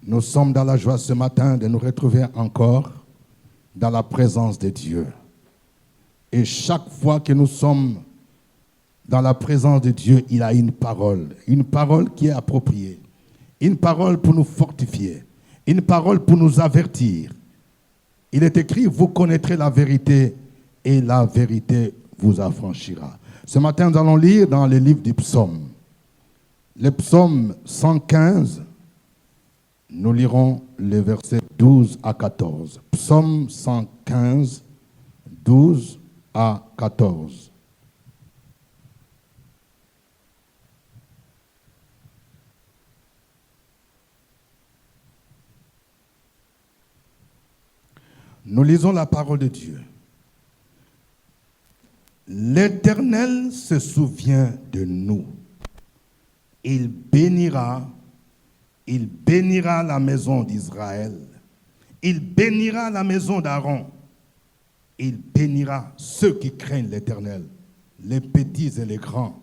Nous sommes dans la joie ce matin de nous retrouver encore dans la présence de Dieu. Et chaque fois que nous sommes dans la présence de Dieu, il a une parole qui est appropriée, une parole pour nous fortifier, une parole pour nous avertir. Il est écrit, vous connaîtrez la vérité et la vérité vous affranchira. Ce matin, nous allons lire dans le livre du psaume. Le psaume 115, nous lirons les versets 12 à 14. Psaume 115, 12 à 14. Nous lisons la parole de Dieu. L'Éternel se souvient de nous. Il bénira la maison d'Israël. Il bénira la maison d'Aaron. Il bénira ceux qui craignent l'Éternel, les petits et les grands.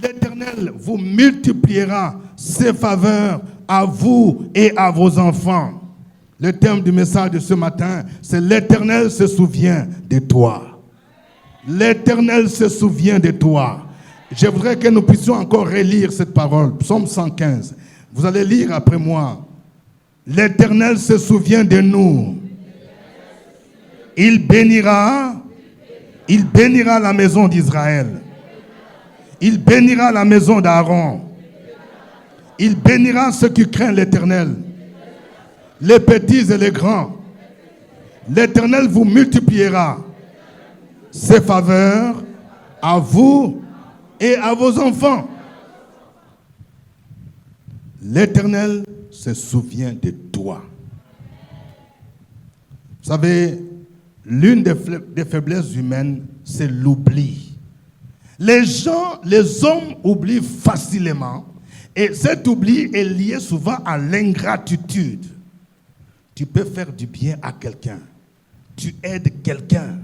L'Éternel vous multipliera ses faveurs à vous et à vos enfants. Le thème du message de ce matin, c'est l'Éternel se souvient de toi. L'Éternel se souvient de toi. Je voudrais que nous puissions encore relire cette parole, Psaume 115. Vous allez lire après moi. L'Éternel se souvient de nous. Il bénira la maison d'Israël. Il bénira la maison d'Aaron. Il bénira ceux qui craignent l'Éternel, les petits et les grands. L'Éternel vous multipliera ses faveurs à vous et à vos enfants. L'Éternel se souvient de toi. Vous savez, l'une des faiblesses humaines, c'est l'oubli. Les hommes oublient facilement, et cet oubli est lié souvent à l'ingratitude. Tu peux faire du bien à quelqu'un. Tu aides quelqu'un.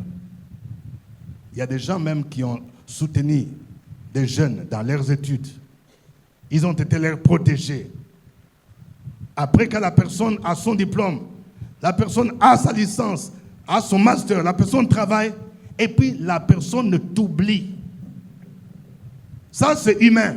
Il y a des gens même qui ont soutenu des jeunes dans leurs études. Ils ont été leurs protégés. Après que la personne a son diplôme, la personne a sa licence, a son master, la personne travaille, et puis la personne ne t'oublie. Ça, c'est humain.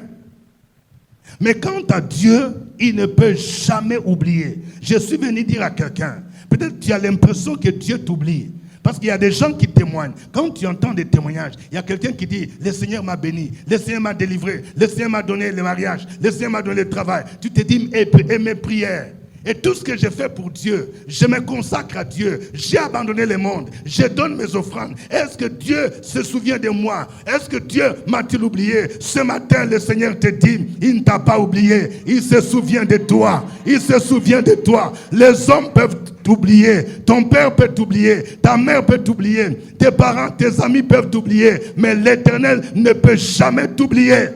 Mais quant à Dieu, il ne peut jamais oublier. Je suis venu dire à quelqu'un, peut-être tu as l'impression que Dieu t'oublie. Parce qu'il y a des gens qui témoignent. Quand tu entends des témoignages, il y a quelqu'un qui dit, le Seigneur m'a béni, le Seigneur m'a délivré, le Seigneur m'a donné le mariage, le Seigneur m'a donné le travail. Tu te dis, et mes prières. Et tout ce que j'ai fait pour Dieu, je me consacre à Dieu. J'ai abandonné le monde. Je donne mes offrandes. Est-ce que Dieu se souvient de moi? Est-ce que Dieu m'a-t-il oublié? Ce matin, le Seigneur te dit, il ne t'a pas oublié. Il se souvient de toi. Il se souvient de toi. Les hommes peuvent t'oublier. Ton père peut t'oublier. Ta mère peut t'oublier. Tes parents, tes amis peuvent t'oublier. Mais l'Éternel ne peut jamais t'oublier.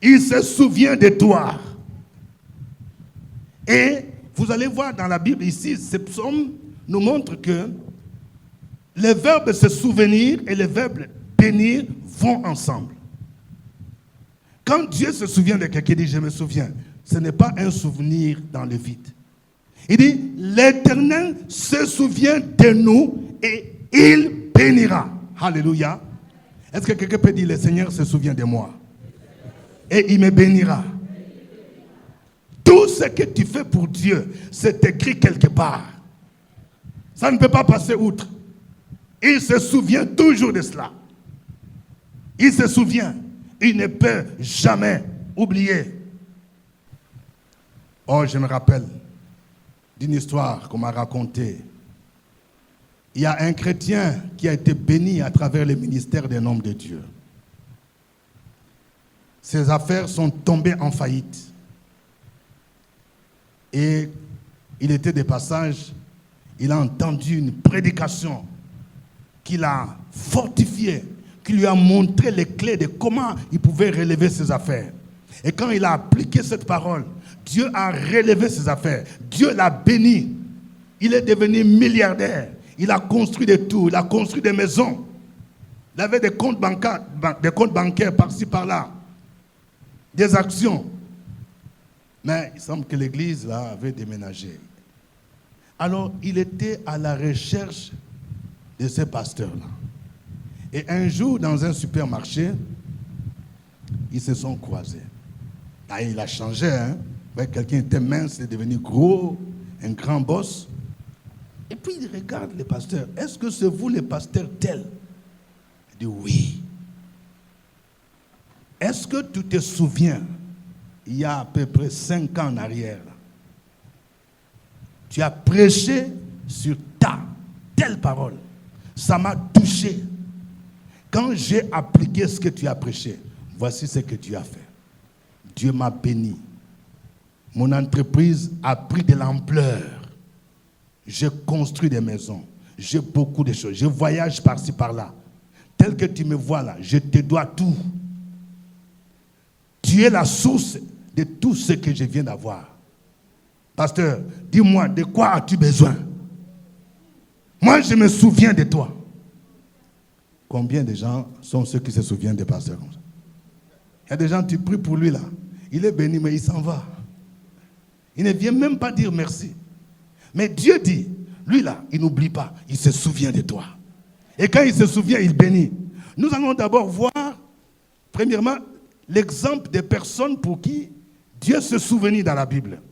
Il se souvient de toi. Et vous allez voir dans la Bible ici, ce psaume nous montre que les verbes se souvenir et les verbes bénir vont ensemble. Quand Dieu se souvient de quelqu'un, il dit « je me souviens », ce n'est pas un souvenir dans le vide. Il dit « l'Éternel se souvient de nous et il bénira ». Alléluia. Est-ce que quelqu'un peut dire « le Seigneur se souvient de moi et il me bénira ». Tout ce que tu fais pour Dieu, c'est écrit quelque part. Ça ne peut pas passer outre. Il se souvient toujours de cela. Il se souvient. Il ne peut jamais oublier. Oh, je me rappelle d'une histoire qu'on m'a racontée. Il y a un chrétien qui a été béni à travers le ministère d'un homme de Dieu. Ses affaires sont tombées en faillite. Et il était de passage, il a entendu une prédication qui l'a fortifié, qui lui a montré les clés de comment il pouvait relever ses affaires. Et quand il a appliqué cette parole, Dieu a relevé ses affaires. Dieu l'a béni. Il est devenu milliardaire. Il a construit des tours, il a construit des maisons. Il avait des comptes bancaires par-ci, par-là. Des actions. Mais il semble que l'église là avait déménagé. Alors, il était à la recherche de ces pasteurs-là. Et un jour, dans un supermarché, ils se sont croisés. Là, il a changé. Hein? Quelqu'un était mince, il est devenu gros, un grand boss. Et puis, il regarde les pasteurs. Est-ce que c'est vous les pasteurs tels? Il dit oui. Est-ce que tu te souviens, il y a à peu près 5 ans en arrière, tu as prêché sur telle parole. Ça m'a touché. Quand j'ai appliqué ce que tu as prêché, voici ce que Dieu a fait. Dieu m'a béni. Mon entreprise a pris de l'ampleur. J'ai construit des maisons. J'ai beaucoup de choses. Je voyage par-ci, par-là. Tel que tu me vois là, je te dois tout. Tu es la source de tout ce que je viens d'avoir. Pasteur, dis-moi, de quoi as-tu besoin? Moi, je me souviens de toi. Combien de gens sont ceux qui se souviennent des pasteurs comme ça? Il y a des gens, tu pries pour lui là. Il est béni, mais il s'en va. Il ne vient même pas dire merci. Mais Dieu dit, lui là, il n'oublie pas. Il se souvient de toi. Et quand il se souvient, il bénit. Nous allons d'abord voir, premièrement, l'exemple des personnes pour qui Dieu se souvenait dans la Bible.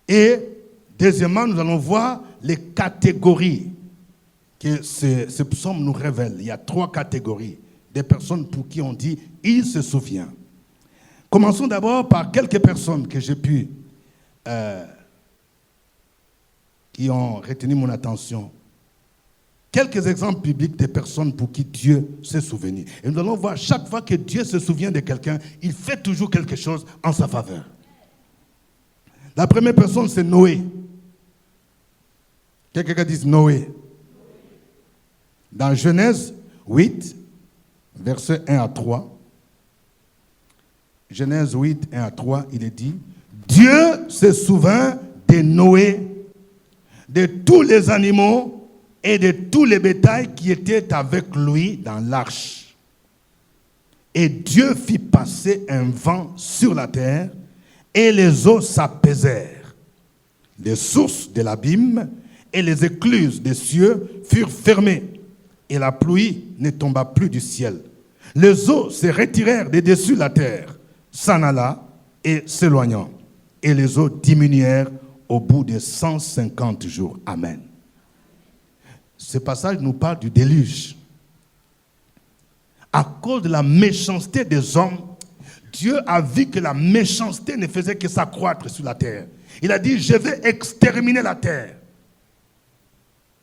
Et deuxièmement, nous allons voir les catégories que ce psaume nous révèle. Il y a 3 catégories des personnes pour qui on dit « il se souvient ». Commençons d'abord par quelques personnes que j'ai pu, qui ont retenu mon attention. Quelques exemples bibliques des personnes pour qui Dieu s'est souvenu. Et nous allons voir, chaque fois que Dieu se souvient de quelqu'un, il fait toujours quelque chose en sa faveur. La première personne, c'est Noé. Quelqu'un dit Noé. Dans Genèse 8, versets 1 à 3, Genèse 8, 1 à 3, il est dit, Dieu se souvint de Noé, de tous les animaux et de tous les bétails qui étaient avec lui dans l'arche. Et Dieu fit passer un vent sur la terre, et les eaux s'apaisèrent. Les sources de l'abîme et les écluses des cieux furent fermées, et la pluie ne tomba plus du ciel. Les eaux se retirèrent de dessus la terre, s'en alla et s'éloignant. Et les eaux diminuèrent au bout de 150 jours. Amen. Ce passage nous parle du déluge. À cause de la méchanceté des hommes, Dieu a vu que la méchanceté ne faisait que s'accroître sur la terre. Il a dit, je vais exterminer la terre.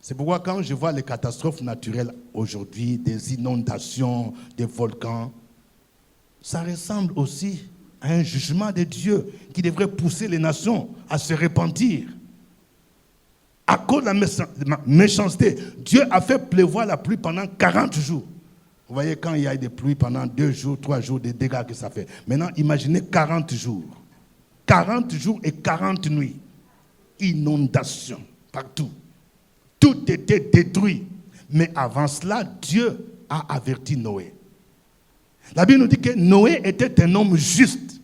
C'est pourquoi quand je vois les catastrophes naturelles aujourd'hui, des inondations, des volcans, ça ressemble aussi à un jugement de Dieu qui devrait pousser les nations à se repentir. À cause de la méchanceté, Dieu a fait pleuvoir la pluie pendant 40 jours. Vous voyez, quand il y a des pluies pendant 2 jours, 3 jours, des dégâts que ça fait. Maintenant, imaginez 40 jours. 40 jours et 40 nuits. Inondation partout. Tout était détruit. Mais avant cela, Dieu a averti Noé. La Bible nous dit que Noé était un homme juste.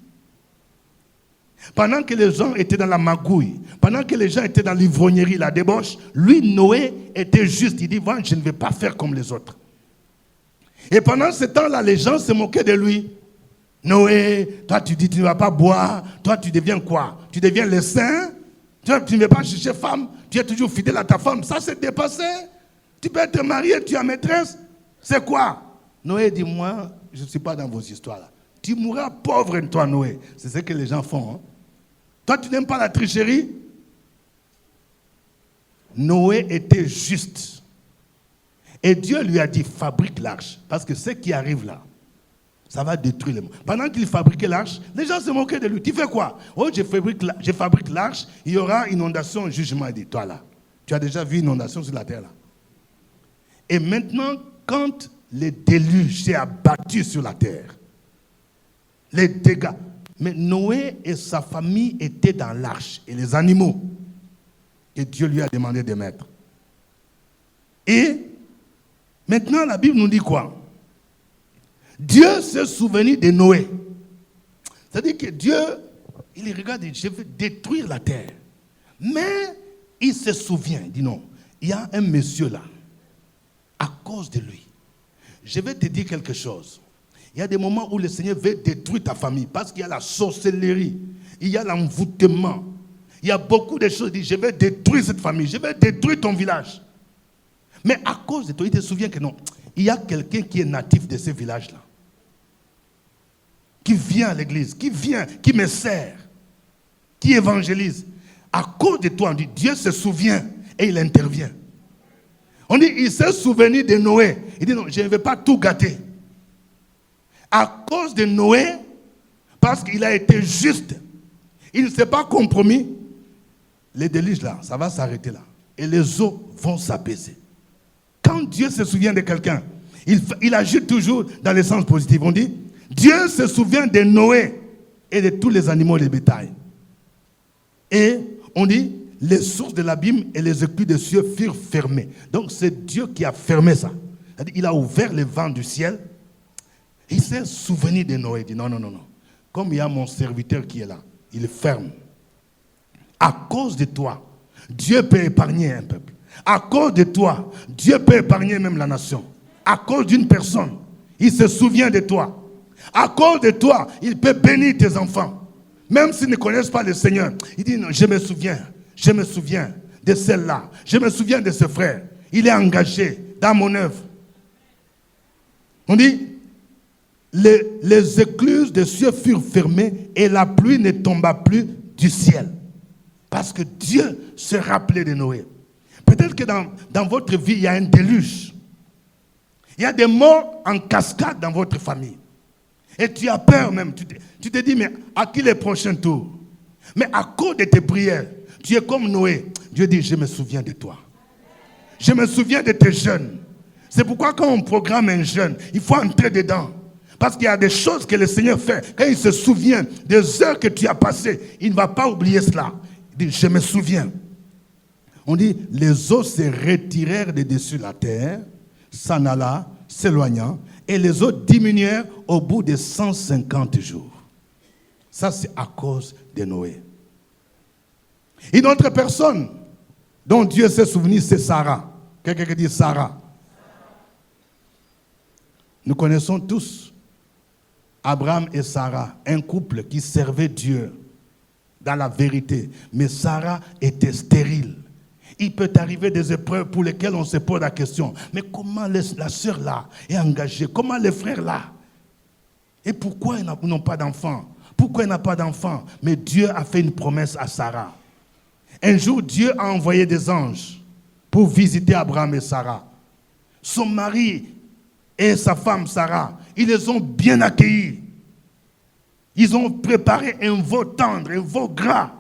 Pendant que les gens étaient dans la magouille, pendant que les gens étaient dans l'ivrognerie, la débauche, lui, Noé, était juste. Il dit, voilà, je ne vais pas faire comme les autres. Et pendant ce temps-là, les gens se moquaient de lui. Noé, toi tu dis tu ne vas pas boire, toi tu deviens quoi? Tu deviens le saint? Toi tu ne veux pas chercher femme, tu es toujours fidèle à ta femme. Ça c'est dépassé. Tu peux être marié, tu as maîtresse. C'est quoi? Noé dit, moi, je ne suis pas dans vos histoires là. Tu mourras pauvre toi Noé. C'est ce que les gens font. Hein? Toi tu n'aimes pas la tricherie? Noé était juste. Et Dieu lui a dit, fabrique l'arche. Parce que ce qui arrive là, ça va détruire le monde. Pendant qu'il fabriquait l'arche, les gens se moquaient de lui. Tu fais quoi? Oh, je fabrique l'arche, il y aura inondation, jugement. Il dit, toi là, tu as déjà vu inondation sur la terre là. Et maintenant, quand le déluge s'est abattu sur la terre, les dégâts, mais Noé et sa famille étaient dans l'arche, et les animaux, et Dieu lui a demandé de mettre. Et maintenant, la Bible nous dit quoi? Dieu s'est souvenu de Noé. C'est-à-dire que Dieu Il regarde et dit, je vais détruire la terre. Mais il se souvient, il dit non, il y a un monsieur là, à cause de lui. Je vais te dire quelque chose. Il y a des moments où le Seigneur veut détruire ta famille parce qu'il y a la sorcellerie, il y a l'envoûtement, il y a beaucoup de choses. Il dit, je vais détruire cette famille, je vais détruire ton village. Mais à cause de toi, il te souvient que non, il y a quelqu'un qui est natif de ce village-là, qui vient à l'église, qui vient, qui me sert, qui évangélise. À cause de toi, on dit, Dieu se souvient et il intervient. On dit, il s'est souvenu de Noé. Il dit, non, je ne vais pas tout gâter. À cause de Noé, parce qu'il a été juste, il ne s'est pas compromis, les déluges là, ça va s'arrêter là. Et les eaux vont s'apaiser. Quand Dieu se souvient de quelqu'un, il agit toujours dans le sens positif. On dit, Dieu se souvient de Noé et de tous les animaux et les bétails. Et on dit, les sources de l'abîme et les écluses des cieux furent fermées. Donc c'est Dieu qui a fermé ça. Il a ouvert les vents du ciel. Il s'est souvenu de Noé. Il dit non, non, non, non. Comme il y a mon serviteur qui est là, il ferme. À cause de toi, Dieu peut épargner un peuple. À cause de toi, Dieu peut épargner même la nation. À cause d'une personne, il se souvient de toi. À cause de toi, il peut bénir tes enfants. Même s'ils ne connaissent pas le Seigneur. Il dit non, je me souviens de celle-là. Je me souviens de ce frère. Il est engagé dans mon œuvre. On dit, les écluses des cieux furent fermées et la pluie ne tomba plus du ciel. Parce que Dieu se rappelait de Noé. Peut-être que dans votre vie, il y a un déluge. Il y a des morts en cascade dans votre famille. Et tu as peur même. Tu te dis, mais à qui les prochains tours? Mais à cause de tes prières, tu es comme Noé. Dieu dit, je me souviens de toi. Je me souviens de tes jeunes. C'est pourquoi quand on programme un jeune, il faut entrer dedans. Parce qu'il y a des choses que le Seigneur fait. Quand il se souvient des heures que tu as passées, il ne va pas oublier cela. Il dit, je me souviens. On dit, les eaux se retirèrent de dessus la terre, s'en alla, s'éloignant, et les eaux diminuèrent au bout de 150 jours. Ça, c'est à cause de Noé. Une autre personne dont Dieu s'est souvenu, c'est Sarah. Quelqu'un qui dit Sarah. Nous connaissons tous Abraham et Sarah, un couple qui servait Dieu dans la vérité. Mais Sarah était stérile. Il peut arriver des épreuves pour lesquelles on se pose la question. Mais comment la sœur là est engagée? Comment les frères là? Et pourquoi ils n'ont pas d'enfants? Pourquoi il n'a pas d'enfants? Mais Dieu a fait une promesse à Sarah. Un jour, Dieu a envoyé des anges pour visiter Abraham et Sarah. Son mari et sa femme Sarah, ils les ont bien accueillis. Ils ont préparé un veau tendre, un veau gras.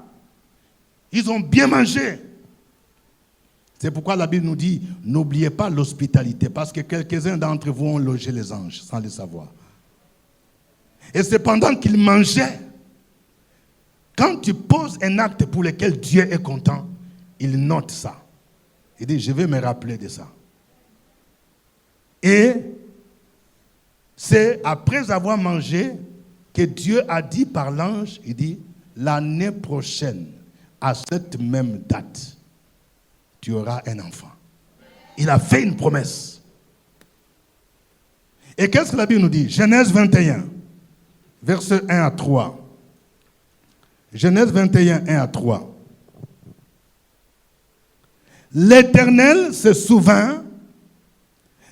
Ils ont bien mangé. C'est pourquoi la Bible nous dit, n'oubliez pas l'hospitalité, parce que quelques-uns d'entre vous ont logé les anges, sans le savoir. Et c'est pendant qu'ils mangeaient, quand tu poses un acte pour lequel Dieu est content, il note ça. Il dit, je vais me rappeler de ça. Et c'est après avoir mangé que Dieu a dit par l'ange, il dit, l'année prochaine, à cette même date, tu auras un enfant. Il a fait une promesse. Et qu'est-ce que la Bible nous dit? Genèse 21, versets 1 à 3. Genèse 21, 1 à 3. L'Éternel se souvint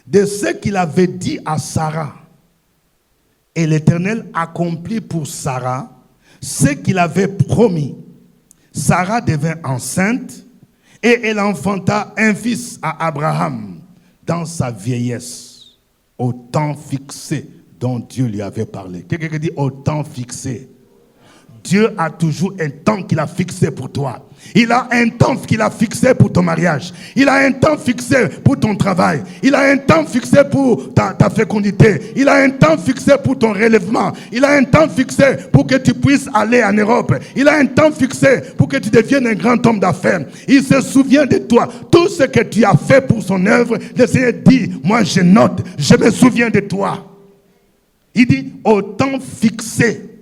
de ce qu'il avait dit à Sarah. Et l'Éternel accomplit pour Sarah ce qu'il avait promis. Sarah devint enceinte et elle enfanta un fils à Abraham dans sa vieillesse, au temps fixé dont Dieu lui avait parlé. Quelqu'un qui dit au temps fixé. Dieu a toujours un temps qu'il a fixé pour toi. Il a un temps qu'il a fixé pour ton mariage. Il a un temps fixé pour ton travail. Il a un temps fixé pour ta fécondité. Il a un temps fixé pour ton relèvement. Il a un temps fixé pour que tu puisses aller en Europe. Il a un temps fixé pour que tu deviennes un grand homme d'affaires. Il se souvient de toi. Tout ce que tu as fait pour son œuvre, le Seigneur dit, moi je note, je me souviens de toi. Il dit, au temps fixé.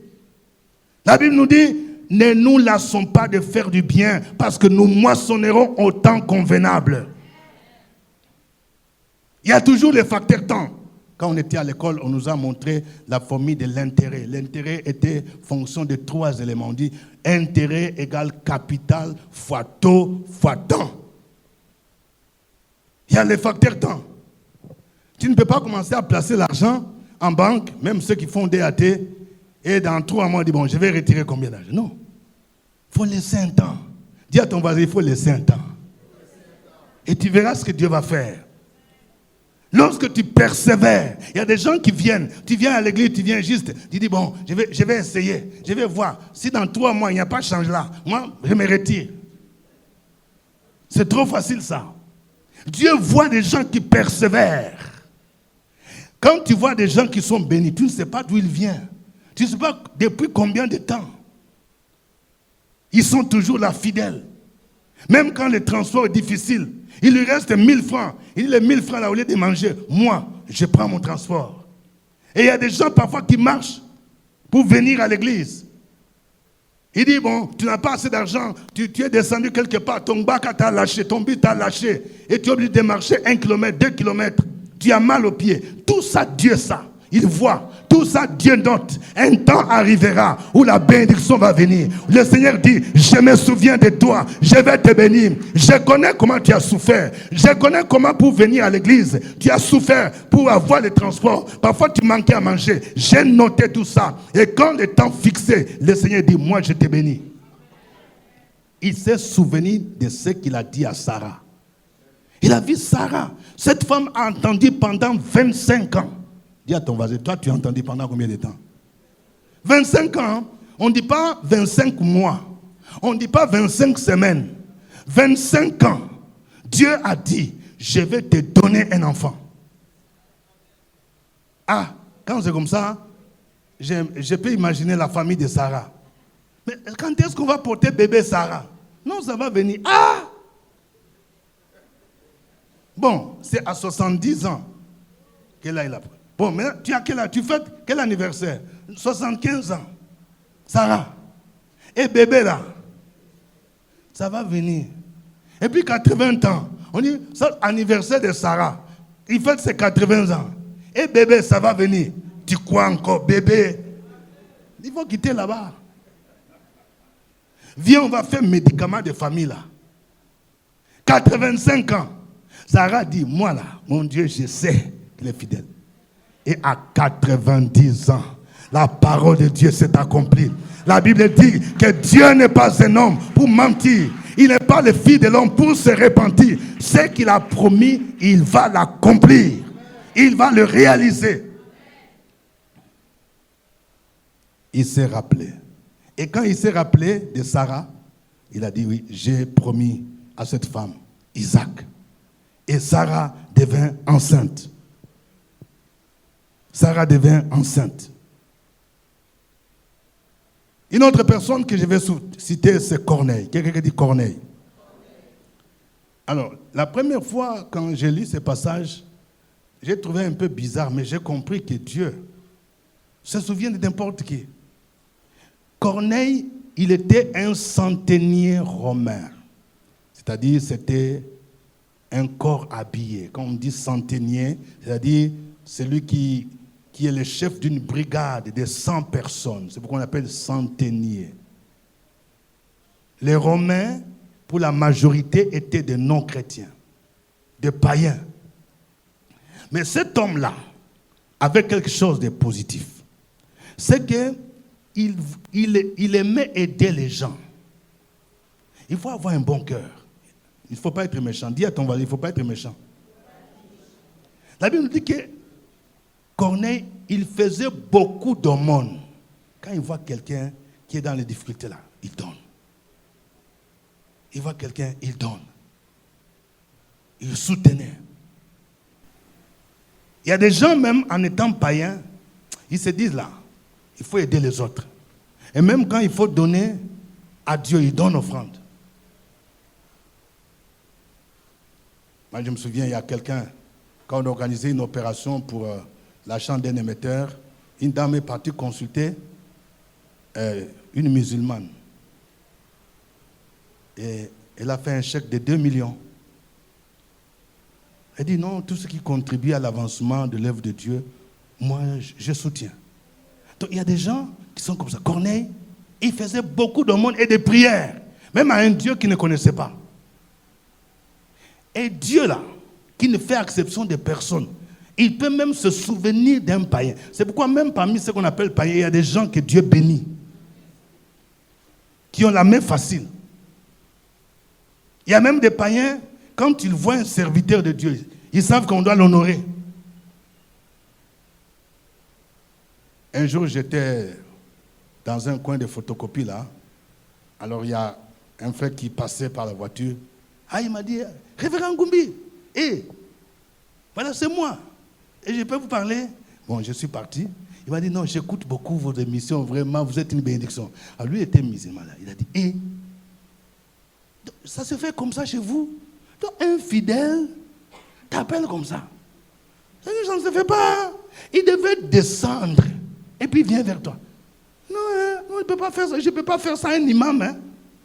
La Bible nous dit, ne nous lassons pas de faire du bien, parce que nous moissonnerons au temps convenable. Il y a toujours le facteur temps. Quand on était à l'école, on nous a montré la formule de l'intérêt. L'intérêt était fonction de 3 éléments. On dit intérêt égale capital fois taux fois temps. Il y a le facteur temps. Tu ne peux pas commencer à placer l'argent en banque, même ceux qui font DAT, et dans 3 mois, on dit bon, je vais retirer combien d'argent? Non. Il faut laisser un temps. Dis à ton voisin, il faut laisser un temps. Et tu verras ce que Dieu va faire. Lorsque tu persévères, il y a des gens qui viennent. Tu viens à l'église, tu viens juste. Tu dis, bon, je vais essayer. Je vais voir. Si dans 3 mois, il n'y a pas de change là, moi, je me retire. C'est trop facile ça. Dieu voit des gens qui persévèrent. Quand tu vois des gens qui sont bénis, tu ne sais pas d'où ils viennent. Tu ne sais pas depuis combien de temps. Ils sont toujours là, fidèles. Même quand le transport est difficile, il lui reste 1000 francs. Il dit les 1000 francs là, au lieu de manger, moi, je prends mon transport. Et il y a des gens parfois qui marchent pour venir à l'église. Il dit, bon, tu n'as pas assez d'argent, tu es descendu quelque part, ton bac t'a lâché, ton but t'a lâché, et tu es obligé de marcher 1 kilomètre, 2 kilomètres. Tu as mal aux pieds. Tout ça, Dieu ça. Il voit. Tout ça, Dieu note. Un temps arrivera où la bénédiction va venir. Le Seigneur dit, je me souviens de toi. Je vais te bénir. Je connais comment tu as souffert. Je connais comment pour venir à l'église. Tu as souffert pour avoir le transport. Parfois, tu manquais à manger. J'ai noté tout ça. Et quand le temps fixé, le Seigneur dit, moi, je te bénis. Il s'est souvenu de ce qu'il a dit à Sarah. Il a vu Sarah. Cette femme a entendu pendant 25 ans. Dis à ton voisin, toi tu as entendu pendant combien de temps? 25 ans, on ne dit pas 25 mois, on ne dit pas 25 semaines, 25 ans. Dieu a dit, je vais te donner un enfant. Ah, quand c'est comme ça, je peux imaginer la famille de Sarah. Mais quand est-ce qu'on va porter bébé Sarah? Non, ça va venir. Ah! Bon, c'est à 70 ans qu'elle a eu la preuve. Bon, mais tu as quel âge? Tu fêtes quel anniversaire? 75 ans. Sarah. Et bébé là, ça va venir. Et puis 80 ans. On dit, c'est l'anniversaire de Sarah. Il fête ses 80 ans. Et bébé, ça va venir. Tu crois encore, bébé? Il faut quitter là-bas. Viens, on va faire médicament de famille là. 85 ans. Sarah dit, moi là, mon Dieu, je sais qu'il est fidèle. Et à 90 ans, la parole de Dieu s'est accomplie. La Bible dit que Dieu n'est pas un homme pour mentir. Il n'est pas le fils de l'homme pour se repentir. Ce qu'il a promis, il va l'accomplir. Il va le réaliser. Il s'est rappelé. Et quand il s'est rappelé de Sarah, il a dit, oui, j'ai promis à cette femme, Isaac. Et Sarah devint enceinte. Sarah devint enceinte. Une autre personne que je vais citer, c'est Corneille. Quelqu'un qui dit Corneille. Alors, la première fois quand j'ai lu ce passage, j'ai trouvé un peu bizarre, mais j'ai compris que Dieu se souvient de n'importe qui. Corneille, il était un centenier romain. C'est-à-dire, c'était un corps habillé. Quand on dit centenier, c'est-à-dire celui qui est le chef d'une brigade de 100 personnes. C'est pourquoi on appelle centenier. Les Romains, pour la majorité, étaient des non-chrétiens, des païens. Mais cet homme-là avait quelque chose de positif. C'est qu'il aimait aider les gens. Il faut avoir un bon cœur. Il ne faut pas être méchant. Dis à ton voisin, il ne faut pas être méchant. La Bible nous dit que Corneille, il faisait beaucoup d'aumônes. Quand il voit quelqu'un qui est dans les difficultés là, il donne. Il voit quelqu'un, il donne. Il soutenait. Il y a des gens, même en étant païens, ils se disent là, il faut aider les autres. Et même quand il faut donner à Dieu, ils donnent offrande. Moi, je me souviens, il y a quelqu'un, quand on organisait une opération pour l'achat d'un émetteur, une dame est partie consulter une musulmane. Et elle a fait un chèque de 2 millions. Elle dit non, tout ce qui contribue à l'avancement de l'œuvre de Dieu, moi, je soutiens. Donc il y a des gens qui sont comme ça. Corneille, il faisait beaucoup d'aumônes et de prières, même à un Dieu qu'il ne connaissait pas. Et Dieu là, qui ne fait exception de personne, il peut même se souvenir d'un païen. C'est pourquoi même parmi ceux qu'on appelle païens, il y a des gens que Dieu bénit, qui ont la main facile. Il y a même des païens, quand ils voient un serviteur de Dieu, ils savent qu'on doit l'honorer. Un jour, j'étais dans un coin de photocopie là. Alors, il y a un frère qui passait par la voiture. Ah, il m'a dit, Révérend Goumbi, voilà, c'est moi. Et je peux vous parler? Bon, je suis parti. Il m'a dit, non, j'écoute beaucoup vos émissions, vraiment, vous êtes une bénédiction. Alors, lui était musulman là. Il a dit, ça se fait comme ça chez vous? Donc, un fidèle t'appelle comme ça. Ça ne se fait pas. Il devait descendre. Et puis il vient vers toi. Non, non, il ne peut pas faire ça. Je ne peux pas faire ça à un imam. Hein.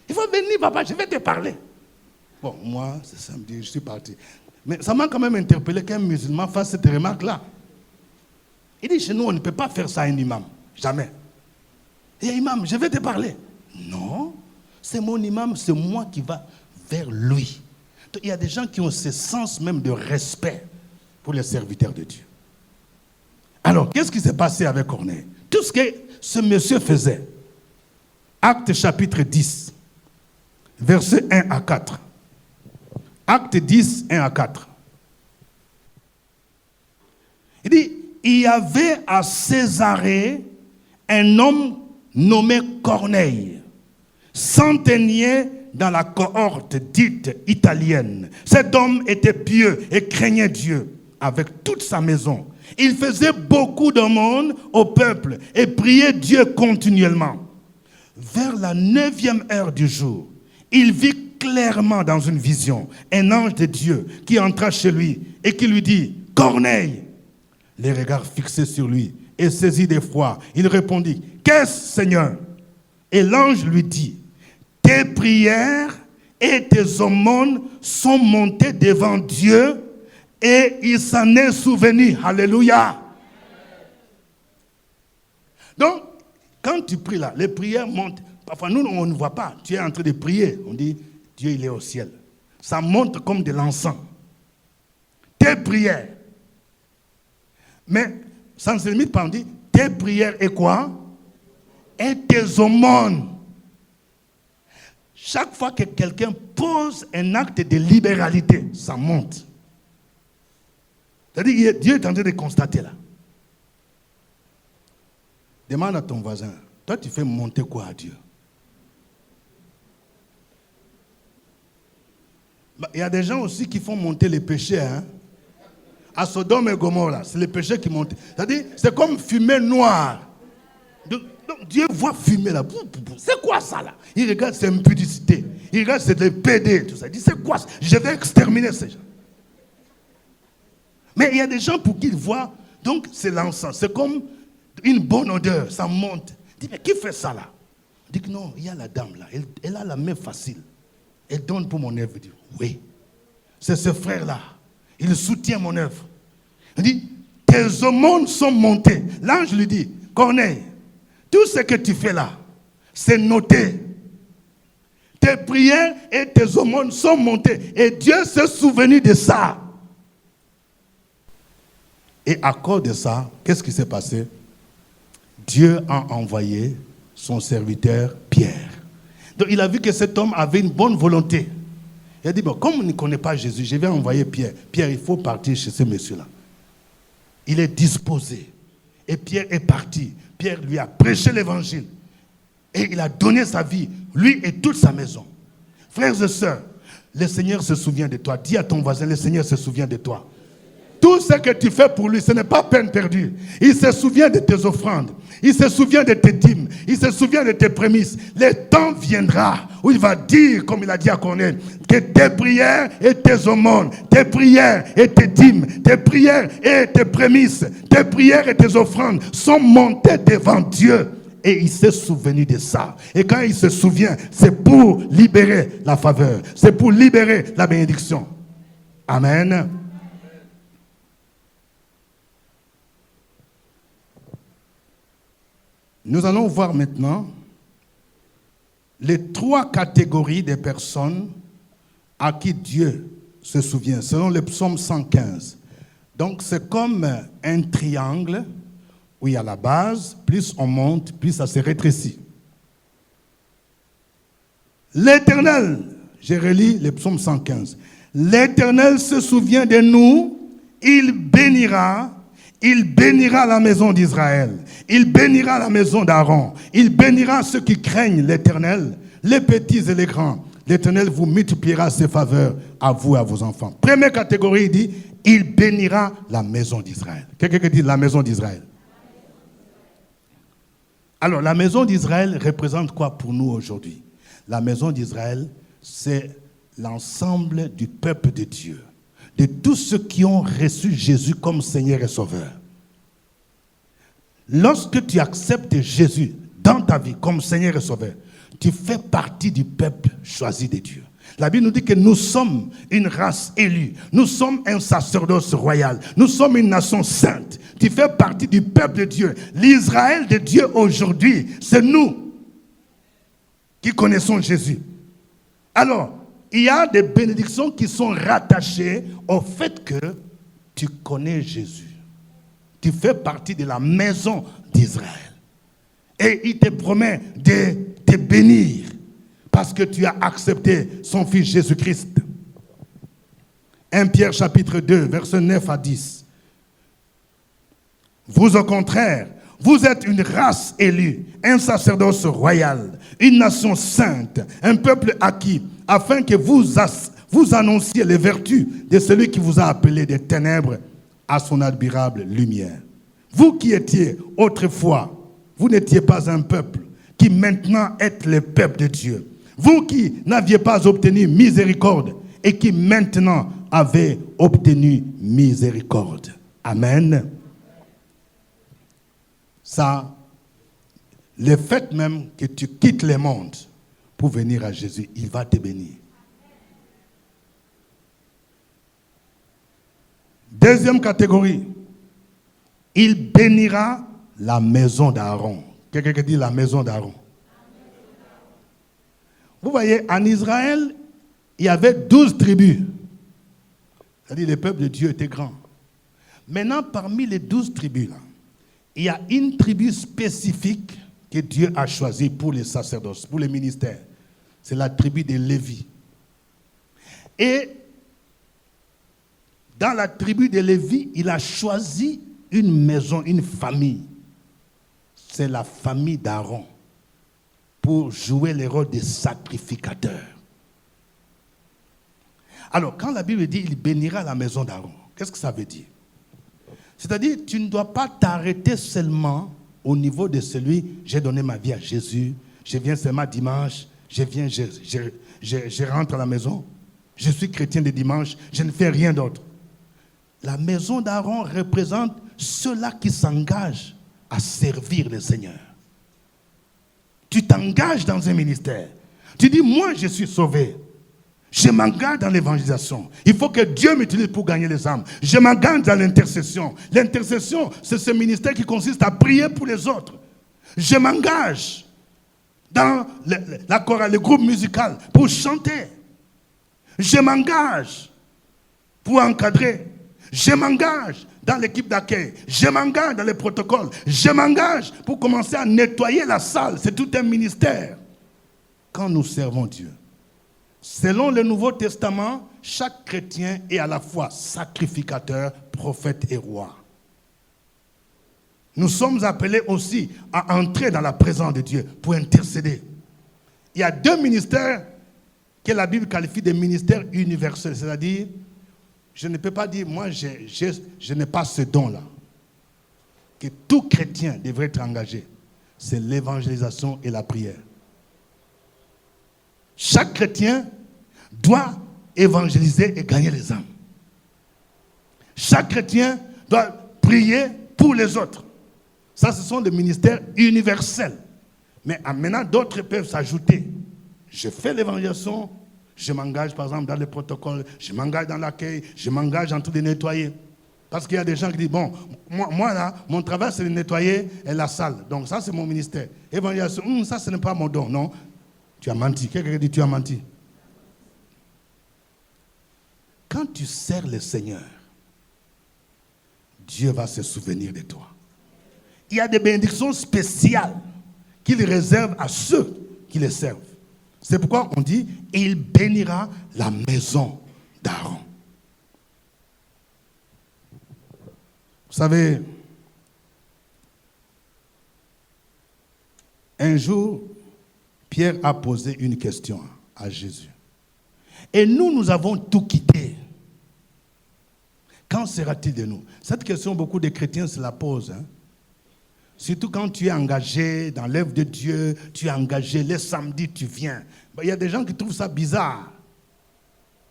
Il faut venir, papa, je vais te parler. Bon, moi, c'est samedi, je suis parti. Mais ça m'a quand même interpellé qu'un musulman fasse cette remarque-là. Il dit, chez nous, on ne peut pas faire ça à un imam. Jamais. Et imam, je vais te parler. Non, c'est mon imam, c'est moi qui va vers lui. Donc, il y a des gens qui ont ce sens même de respect pour les serviteurs de Dieu. Alors, qu'est-ce qui s'est passé avec Corneille? Tout ce que ce monsieur faisait. Acte chapitre 10, versets 1 à 4. Acte 10, 1 à 4. Il dit, il y avait à Césarée un homme nommé Corneille, centenier dans la cohorte dite italienne. Cet homme était pieux et craignait Dieu avec toute sa maison. Il faisait beaucoup d'aumônes au peuple et priait Dieu continuellement. Vers la 9e heure du jour, il vit clairement dans une vision un ange de Dieu qui entra chez lui et qui lui dit, « Corneille !» Les regards fixés sur lui et saisi d'effroi, il répondit, « Qu'est-ce, Seigneur ?» Et l'ange lui dit, « Tes prières et tes aumônes sont montées devant Dieu et il s'en est souvenu. » Alléluia. Donc, quand tu pries là, les prières montent. Parfois, nous, on ne voit pas. Tu es en train de prier. On dit, Dieu, il est au ciel. Ça monte comme de l'encens. Tes prières. Mais, ça ne se limite pas, on dit, tes prières et quoi? Et tes aumônes. Chaque fois que quelqu'un pose un acte de libéralité, ça monte. C'est-à-dire que Dieu est en train de constater là. Demande à ton voisin, toi tu fais monter quoi à Dieu? Il y a des gens aussi qui font monter les péchés. Hein? À Sodome et Gomorrhe, c'est les péchés qui montent. C'est-à-dire, c'est comme fumée noire. Donc, Dieu voit fumer là. C'est quoi ça là? Il regarde ses impudicités. Il regarde ses PD, tout ça. Il dit, c'est quoi ça? Je vais exterminer ces gens. Mais il y a des gens pour qui ils voient, donc c'est l'encens. C'est comme une bonne odeur, ça monte. Il dit, mais qui fait ça là? Il dit que non, il y a la dame là, elle a la main facile. Elle donne pour mon œuvre. Il dit, oui, c'est ce frère-là. Il soutient mon œuvre. Il dit, tes aumônes sont montées. L'ange lui dit, Corneille, tout ce que tu fais là, c'est noté. Tes prières et tes aumônes sont montées. Et Dieu s'est souvenu de ça. Et à cause de ça, qu'est-ce qui s'est passé? Dieu a envoyé son serviteur Pierre. Donc il a vu que cet homme avait une bonne volonté. Il a dit, bon, comme on ne connaît pas Jésus, je vais envoyer Pierre. Pierre, il faut partir chez ce monsieur-là. Il est disposé. Et Pierre est parti. Pierre lui a prêché l'évangile. Et il a donné sa vie, lui et toute sa maison. Frères et sœurs, le Seigneur se souvient de toi. Dis à ton voisin, le Seigneur se souvient de toi. Tout ce que tu fais pour lui, ce n'est pas peine perdue. Il se souvient de tes offrandes. Il se souvient de tes dîmes. Il se souvient de tes prémices. Le temps viendra où il va dire, comme il a dit à Corneille, que tes prières et tes aumônes, tes prières et tes dîmes, tes prières et tes prémices, tes prières et tes offrandes sont montées devant Dieu. et il s'est souvenu de ça. Et quand il se souvient, c'est pour libérer la faveur. C'est pour libérer la bénédiction. Amen. Nous allons voir maintenant les 3 catégories de personnes à qui Dieu se souvient, selon le psaume 115. Donc c'est comme un triangle où il y a la base, plus on monte, plus ça se rétrécit. L'Éternel, je relis le psaume 115. L'Éternel se souvient de nous, il bénira la maison d'Israël, il bénira la maison d'Aaron, il bénira ceux qui craignent l'Éternel, les petits et les grands. L'Éternel vous multipliera ses faveurs à vous et à vos enfants. Première catégorie, il dit, il bénira la maison d'Israël. Quelqu'un qui dit la maison d'Israël. Alors, la maison d'Israël représente quoi pour nous aujourd'hui? La maison d'Israël, c'est l'ensemble du peuple de Dieu, de tous ceux qui ont reçu Jésus comme Seigneur et Sauveur. Lorsque tu acceptes Jésus dans ta vie comme Seigneur et Sauveur, tu fais partie du peuple choisi de Dieu. La Bible nous dit que nous sommes une race élue, nous sommes un sacerdoce royal, nous sommes une nation sainte. Tu fais partie du peuple de Dieu. L'Israël de Dieu aujourd'hui, c'est nous qui connaissons Jésus. Alors, il y a des bénédictions qui sont rattachées au fait que tu connais Jésus. Tu fais partie de la maison d'Israël. Et il te promet de te bénir parce que tu as accepté son Fils Jésus-Christ. 1 Pierre chapitre 2, versets 9 à 10. Vous, au contraire, vous êtes une race élue, un sacerdoce royal, une nation sainte, un peuple acquis, afin que vous annonciez les vertus de celui qui vous a appelé des ténèbres à son admirable lumière. Vous qui étiez autrefois, vous n'étiez pas un peuple, qui maintenant êtes le peuple de Dieu. Vous qui n'aviez pas obtenu miséricorde et qui maintenant avez obtenu miséricorde. Amen. Ça, le fait même que tu quittes le monde pour venir à Jésus, il va te bénir. Deuxième catégorie, il bénira la maison d'Aaron. Quelqu'un qui dit la maison d'Aaron. Vous voyez, en Israël, il y avait 12 tribus. C'est-à-dire le peuple de Dieu était grand. Maintenant, parmi les 12 tribus, là, il y a une tribu spécifique que Dieu a choisie pour les sacerdoces, pour les ministères. C'est la tribu de Lévi. Et dans la tribu de Lévi, il a choisi une maison, une famille. C'est la famille d'Aaron pour jouer le rôle de sacrificateur. Alors, quand la Bible dit « il bénira la maison d'Aaron », qu'est-ce que ça veut dire? C'est-à-dire, tu ne dois pas t'arrêter seulement au niveau de celui « j'ai donné ma vie à Jésus, je viens seulement dimanche, je rentre à la maison, je suis chrétien de dimanche, je ne fais rien d'autre ». La maison d'Aaron représente ceux-là qui s'engagent à servir le Seigneur. Tu t'engages dans un ministère. Tu dis, moi je suis sauvé. Je m'engage dans l'évangélisation. Il faut que Dieu m'utilise pour gagner les âmes. Je m'engage dans l'intercession. L'intercession, c'est ce ministère qui consiste à prier pour les autres. Je m'engage dans la chorale, le groupe musical pour chanter. Je m'engage pour encadrer. Je m'engage dans l'équipe d'accueil. Je m'engage dans les protocoles. Je m'engage pour commencer à nettoyer la salle. C'est tout un ministère. Quand nous servons Dieu. Selon le Nouveau Testament, chaque chrétien est à la fois sacrificateur, prophète et roi. Nous sommes appelés aussi à entrer dans la présence de Dieu pour intercéder. Il y a 2 ministères que la Bible qualifie de ministères universels, c'est-à-dire, je ne peux pas dire, moi, je n'ai pas ce don-là, que tout chrétien devrait être engagé. C'est l'évangélisation et la prière. Chaque chrétien doit évangéliser et gagner les âmes. Chaque chrétien doit prier pour les autres. Ça, ce sont des ministères universels. Mais maintenant, d'autres peuvent s'ajouter. Je fais l'évangélisation, je m'engage par exemple dans le protocole, je m'engage dans l'accueil, je m'engage en tout de nettoyer. Parce qu'il y a des gens qui disent, bon, moi là, mon travail c'est de nettoyer la salle. Donc ça c'est mon ministère. Évangélisation, ça ce n'est pas mon don. Non, tu as menti. Quelqu'un dit, tu as menti. Quand tu sers le Seigneur, Dieu va se souvenir de toi. Il y a des bénédictions spéciales qu'il réserve à ceux qui le servent. C'est pourquoi on dit, il bénira la maison d'Aaron. Vous savez, un jour, Pierre a posé une question à Jésus. Et nous avons tout quitté. Qu'en sera-t-il de nous? Cette question, beaucoup de chrétiens se la posent. Surtout quand tu es engagé dans l'œuvre de Dieu, tu es engagé, les samedis tu viens. Il y a des gens qui trouvent ça bizarre.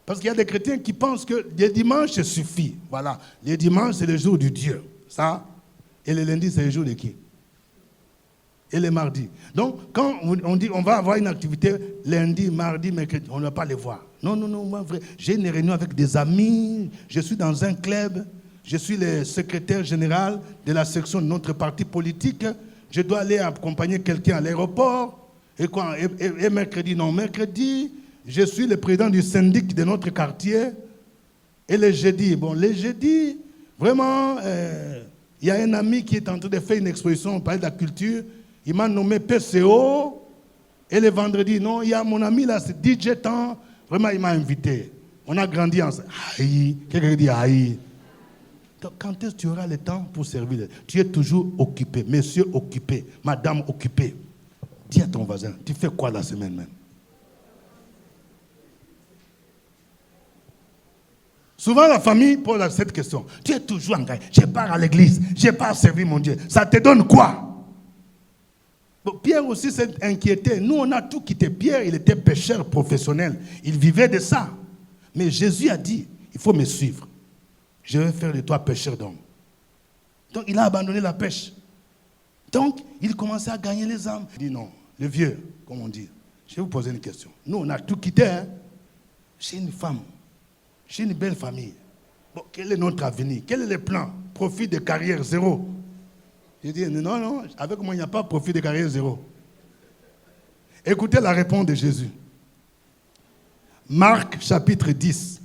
Parce qu'il y a des chrétiens qui pensent que les dimanches suffit. Voilà, les dimanches c'est le jour du Dieu. Ça, et le lundi c'est le jour de qui? Et le mardi. Donc, quand on dit on va avoir une activité lundi, mardi, mercredi, on ne va pas les voir. Non, moi, vrai, j'ai une réunion avec des amis, je suis dans un club, je suis le secrétaire général de la section de notre parti politique, je dois aller accompagner quelqu'un à l'aéroport, et mercredi, je suis le président du syndic de notre quartier, et les jeudis, vraiment, il y a un ami qui est en train de faire une exposition, on parlait de la culture, il m'a nommé PCO, et le vendredi, non, il y a mon ami là, c'est DJ Tan, vraiment il m'a invité. On a grandi ensemble. Aïe, quelqu'un dit aïe. Donc, quand est-ce que tu auras le temps pour servir? Tu es toujours occupé, monsieur occupé, madame occupée. Dis à ton voisin, tu fais quoi la semaine même? Souvent la famille pose cette question. Tu es toujours engagé. Je pars à l'église, je pars servir mon Dieu. Ça te donne quoi? Pierre aussi s'est inquiété. Nous, on a tout quitté. Pierre, il était pêcheur professionnel. Il vivait de ça. Mais Jésus a dit, il faut me suivre. Je vais faire de toi pêcheur d'hommes. Donc, il a abandonné la pêche. Donc, il commençait à gagner les âmes. Il dit non, le vieux, comme on dit. Je vais vous poser une question. Nous, on a tout quitté. Hein? J'ai une femme. J'ai une belle famille. Bon, quel est notre avenir? Quel est le plan? Profit de carrière zéro. Je dis, non, avec moi, il n'y a pas profit de carrière zéro. Écoutez la réponse de Jésus. Marc, chapitre 10,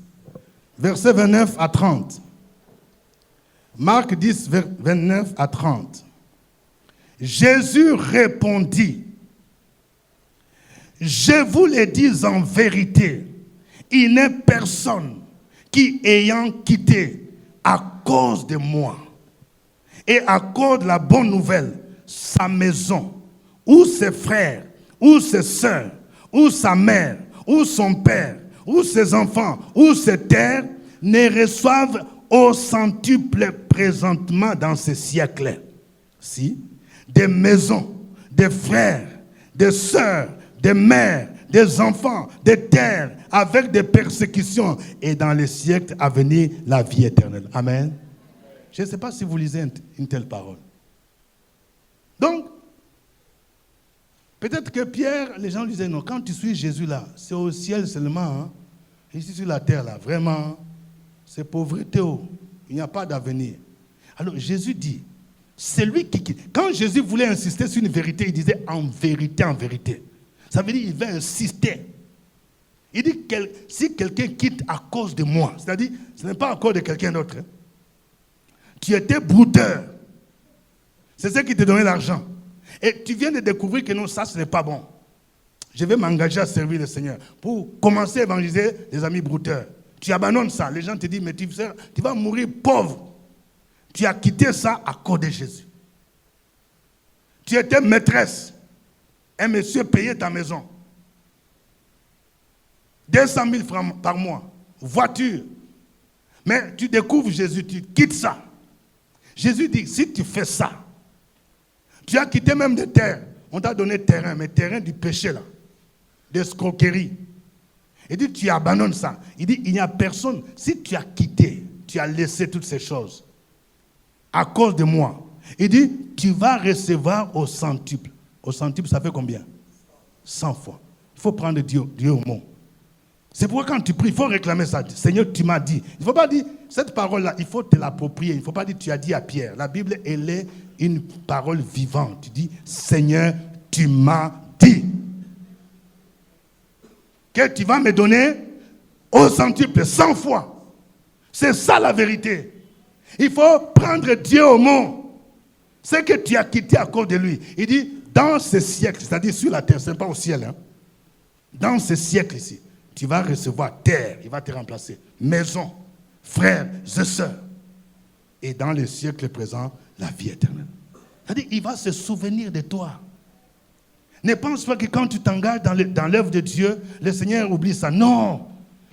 versets 29 à 30. Marc 10, 29 à 30. Jésus répondit, je vous le dis en vérité, il n'est personne qui, ayant quitté à cause de moi, et à cause de la bonne nouvelle, sa maison, ou ses frères, ou ses sœurs, ou sa mère, ou son père, ou ses enfants, ou ses terres, ne reçoivent au centuple présentement dans ce siècle. Si, des maisons, des frères, des sœurs, des mères, des enfants, des terres, avec des persécutions, et dans les siècles à venir, la vie éternelle. Amen. Je ne sais pas si vous lisez une telle parole. Donc, peut-être que Pierre, les gens disaient, non, quand tu suis Jésus là, c'est au ciel seulement. Hein? Ici sur la terre là, vraiment, c'est pauvreté. Il n'y a pas d'avenir. Alors Jésus dit, celui qui quitte. Quand Jésus voulait insister sur une vérité, il disait en vérité, en vérité. Ça veut dire qu'il va insister. Il dit, si quelqu'un quitte à cause de moi, c'est-à-dire, ce n'est pas à cause de quelqu'un d'autre. Hein? Tu étais brouteur. C'est ce qui te donnait l'argent. Et tu viens de découvrir que non, ça, ce n'est pas bon. Je vais m'engager à servir le Seigneur. Pour commencer à évangéliser les amis brouteurs. Tu abandonnes ça. Les gens te disent, mais tu vas mourir pauvre. Tu as quitté ça à cause de Jésus. Tu étais maîtresse. Un monsieur payait ta maison. 200 000 francs par mois. Voiture. Mais tu découvres Jésus, tu quittes ça. Jésus dit, si tu fais ça, tu as quitté même des terres. On t'a donné terrain, mais terrain du péché là, d'escroquerie. Il dit, tu abandonnes ça. Il dit, il n'y a personne. Si tu as quitté, tu as laissé toutes ces choses à cause de moi. Il dit, tu vas recevoir au centuple. Au centuple, ça fait combien? 100 fois. Il faut prendre Dieu au mot. C'est pourquoi quand tu pries, il faut réclamer ça. Seigneur, tu m'as dit. Il ne faut pas dire, cette parole-là, il faut te l'approprier. Il ne faut pas dire, tu as dit à Pierre. La Bible, elle est une parole vivante. Tu dis, Seigneur, tu m'as dit que tu vas me donner au centuple 100 fois. C'est ça la vérité. Il faut prendre Dieu au mot. Ce que tu as quitté à cause de lui. Il dit, dans ce siècle, c'est-à-dire sur la terre, ce n'est pas au ciel. Hein? Dans ce siècle ici, tu vas recevoir terre, il va te remplacer. Maison, frères et sœurs. Et dans le siècle présent, la vie éternelle. C'est-à-dire, il va se souvenir de toi. Ne pense pas que quand tu t'engages dans l'œuvre de Dieu, le Seigneur oublie ça. Non.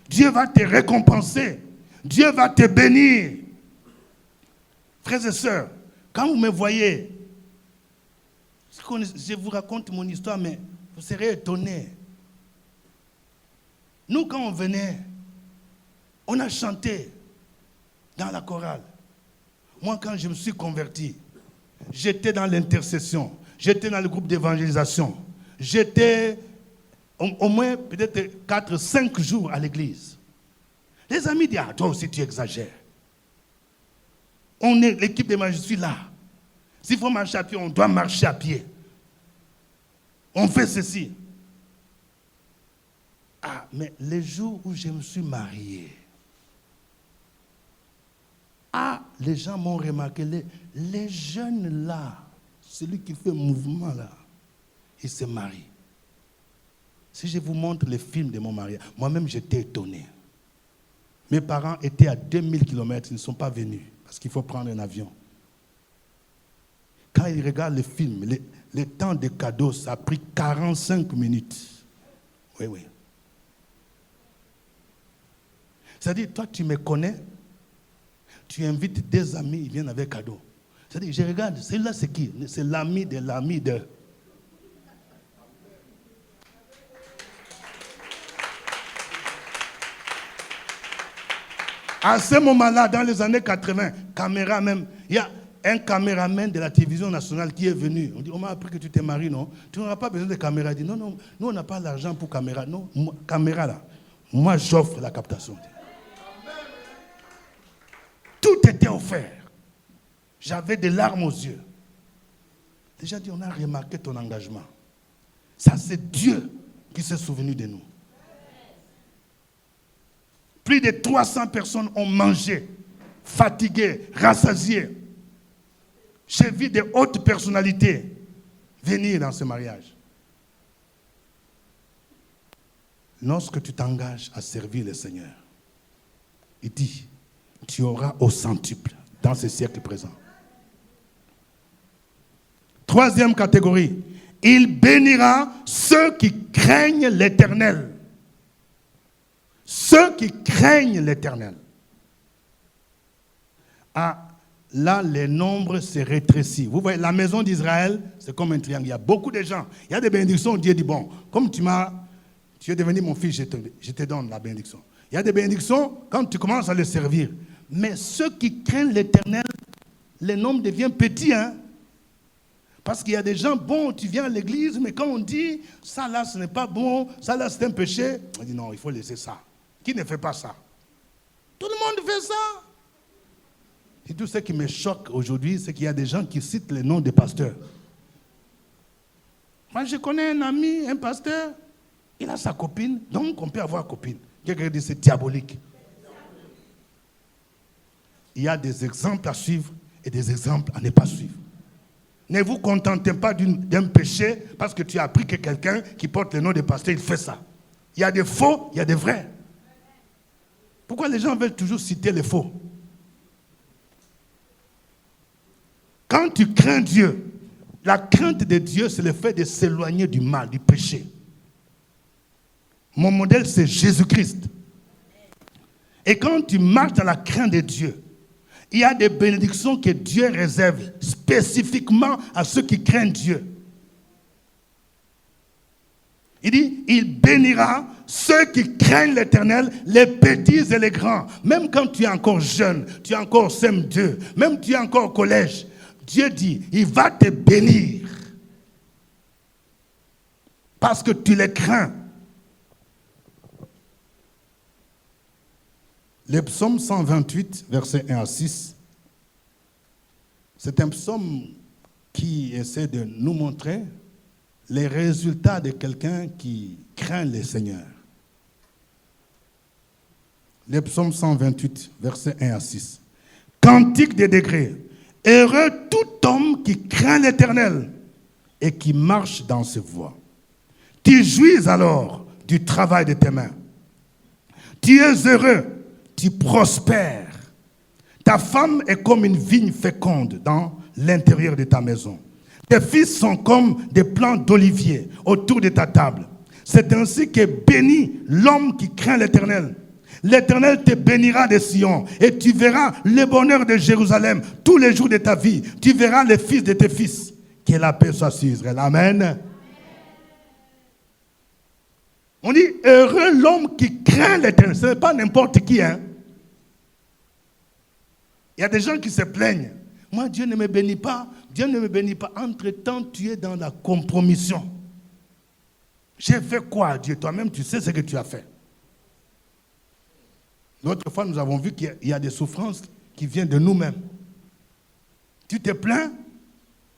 Dieu va te récompenser. Dieu va te bénir. Frères et sœurs, quand vous me voyez, je vous raconte mon histoire, mais vous serez étonnés. Nous, quand on venait, on a chanté dans la chorale. Moi, quand je me suis converti, j'étais dans l'intercession, j'étais dans le groupe d'évangélisation, j'étais au moins peut-être 4-5 jours à l'église. Les amis disent, ah, toi aussi tu exagères. On est l'équipe d'évangélisation, je suis là. S'il faut marcher à pied, on doit marcher à pied. On fait ceci. Ah, mais les jours où je me suis marié, les gens m'ont remarqué, les jeunes là, celui qui fait mouvement là, il se marie. Si je vous montre les films de mon mariage, moi-même j'étais étonné. Mes parents étaient à 2000 km, ils ne sont pas venus, parce qu'il faut prendre un avion. Quand ils regardent le film, le temps de cadeau, ça a pris 45 minutes. Oui, oui. C'est-à-dire, toi, tu me connais, tu invites des amis, ils viennent avec cadeau. C'est-à-dire, je regarde, celui-là, c'est qui? C'est l'ami de... À ce moment-là, dans les années 80, caméra même, il y a un caméraman de la télévision nationale qui est venu. On dit, on m'a appris que tu t'es marié, non? Tu n'auras pas besoin de caméra. Il dit, non, non, nous, on n'a pas l'argent pour caméra. Non, caméra là. Moi, j'offre la captation. Tout était offert. J'avais des larmes aux yeux. Déjà dit, on a remarqué ton engagement. Ça, c'est Dieu qui s'est souvenu de nous. Plus de 300 personnes ont mangé, fatiguées, rassasiées. J'ai vu de hautes personnalités venir dans ce mariage. Lorsque tu t'engages à servir le Seigneur, il dit, tu auras au centuple dans ce siècle présent. Troisième catégorie, il bénira ceux qui craignent l'Éternel. Ceux qui craignent l'Éternel. Ah, là, les nombres se rétrécissent. Vous voyez, la maison d'Israël, c'est comme un triangle. Il y a beaucoup de gens. Il y a des bénédictions. Dieu dit, bon, comme tu es devenu mon fils, je te donne la bénédiction. Il y a des bénédictions quand tu commences à les servir. Mais ceux qui craignent l'Éternel, le nombre devient petit. Hein? Parce qu'il y a des gens, bon, tu viens à l'église, mais quand on dit, ça là, ce n'est pas bon, ça là, c'est un péché, on dit non, il faut laisser ça. Qui ne fait pas ça? Tout le monde fait ça. Et tout ce qui me choque aujourd'hui, c'est qu'il y a des gens qui citent les noms des pasteurs. Moi, je connais un ami, un pasteur, il a sa copine, donc on peut avoir copine. Quelqu'un dit c'est diabolique. Il y a des exemples à suivre et des exemples à ne pas suivre. Ne vous contentez pas d'un péché parce que tu as appris que quelqu'un qui porte le nom de pasteur, il fait ça. Il y a des faux, il y a des vrais. Pourquoi les gens veulent toujours citer les faux? Quand tu crains Dieu, la crainte de Dieu, c'est le fait de s'éloigner du mal, du péché. Mon modèle, c'est Jésus-Christ. Et quand tu marches dans la crainte de Dieu, il y a des bénédictions que Dieu réserve spécifiquement à ceux qui craignent Dieu. Il dit, il bénira ceux qui craignent l'Éternel, les petits et les grands. Même quand tu es encore jeune, tu es encore CM2, même tu es encore au collège, Dieu dit, il va te bénir. parce que tu les crains. Le psaume 128, versets 1 à 6, c'est un psaume qui essaie de nous montrer les résultats de quelqu'un qui craint le Seigneur. Le psaume 128, versets 1 à 6. Cantique des degrés. Heureux tout homme qui craint l'Éternel et qui marche dans ses voies. Tu jouis alors du travail de tes mains. Tu es heureux, tu prospères. Ta femme est comme une vigne féconde dans l'intérieur de ta maison. Tes fils sont comme des plants d'olivier autour de ta table. C'est ainsi que bénit l'homme qui craint l'Éternel. L'Éternel te bénira de Sion et tu verras le bonheur de Jérusalem tous les jours de ta vie. Tu verras les fils de tes fils. Que la paix soit sur Israël. Amen. On dit heureux l'homme qui craint l'Éternel. Ce n'est pas n'importe qui. Hein? Il y a des gens qui se plaignent. Moi, Dieu ne me bénit pas. Dieu ne me bénit pas. Entre-temps, tu es dans la compromission. J'ai fait quoi, Dieu? Toi-même, tu sais ce que tu as fait. L'autre fois, nous avons vu qu'il y a des souffrances qui viennent de nous-mêmes. Tu te plains,